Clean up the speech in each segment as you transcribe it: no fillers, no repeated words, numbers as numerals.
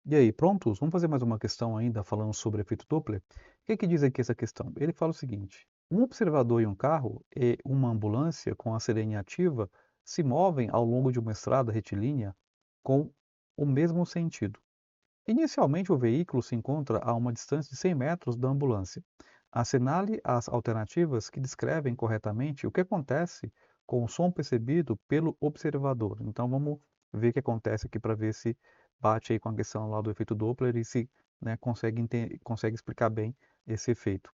E aí, prontos? Vamos fazer mais uma questão ainda falando sobre efeito Doppler? O que que diz aqui essa questão? Ele fala o seguinte: um observador em um carro e uma ambulância com a sirene ativa se movem ao longo de uma estrada retilínea com o mesmo sentido. Inicialmente, o veículo se encontra a uma distância de 100 metros da ambulância. Assinale as alternativas que descrevem corretamente o que acontece com o som percebido pelo observador. Então, vamos ver o que acontece aqui para ver se bate aí com a questão lá do efeito Doppler e se, né, consegue explicar bem esse efeito.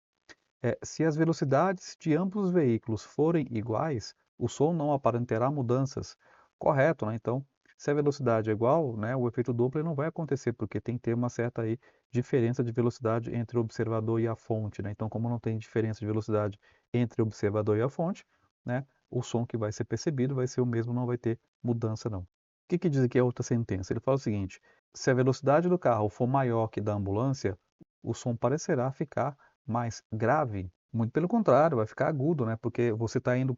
Se as velocidades de ambos os veículos forem iguais, o som não aparentará mudanças. Correto, né? Então, se a velocidade é igual, né, o efeito Doppler não vai acontecer, porque tem que ter uma certa aí diferença de velocidade entre o observador e a fonte, né? Então, como não tem diferença de velocidade entre o observador e a fonte, né, o som que vai ser percebido vai ser o mesmo, não vai ter mudança não. O que que diz aqui a outra sentença? Ele fala o seguinte: se a velocidade do carro for maior que da ambulância, o som parecerá ficar mais grave. Muito pelo contrário, vai ficar agudo, né, porque você está indo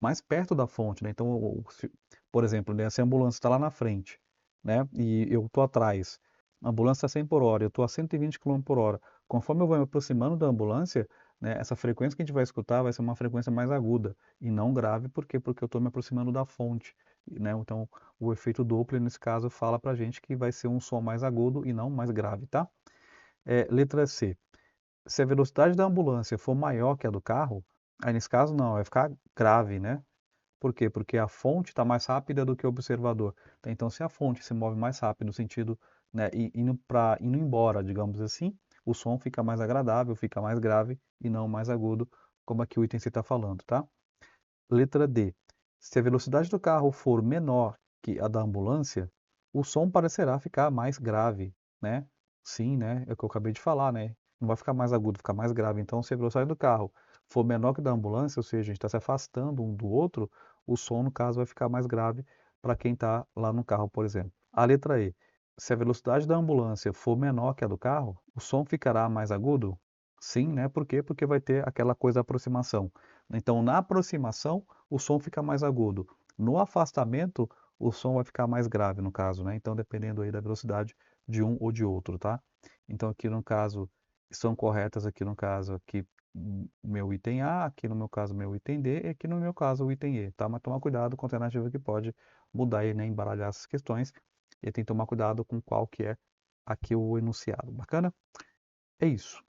mais perto da fonte, né, então por exemplo, né, se a ambulância está lá na frente, né, e eu estou atrás, a ambulância está 100 por hora, eu estou a 120 quilômetros por hora, conforme eu vou me aproximando da ambulância, né, essa frequência que a gente vai escutar vai ser uma frequência mais aguda e não grave, por quê? Porque eu estou me aproximando da fonte, né, então o efeito Doppler nesse caso fala pra gente que vai ser um som mais agudo e não mais grave, tá? Letra C. Se a velocidade da ambulância for maior que a do carro, aí nesse caso não, vai ficar grave, né. Por quê? Porque a fonte está mais rápida do que o observador. Então se a fonte se move mais rápido no sentido, né, indo embora, digamos assim, o som fica mais agradável, fica mais grave e não mais agudo, como aqui o item C está falando, tá. Letra D. Se a velocidade do carro for menor que a da ambulância, o som parecerá ficar mais grave, né. Sim, né, é o que eu acabei de falar, né, não vai ficar mais agudo, ficar mais grave. Então, se a velocidade do carro for menor que da ambulância, ou seja, a gente está se afastando um do outro, o som, no caso, vai ficar mais grave para quem está lá no carro, por exemplo. A letra E. Se a velocidade da ambulância for menor que a do carro, o som ficará mais agudo? Sim, né, por quê? Porque vai ter aquela coisa da aproximação. Então, na aproximação, o som fica mais agudo. No afastamento, o som vai ficar mais grave, no caso, né? Então, dependendo aí da velocidade de um ou de outro, tá? Então, aqui no caso, estão corretas aqui no caso, aqui o meu item A, aqui no meu caso, meu item D, e aqui no meu caso, o item E, tá? Mas tomar cuidado com a alternativa que pode mudar aí, né? Embaralhar essas questões. E tem que tomar cuidado com qual que é aqui o enunciado. Bacana? É isso.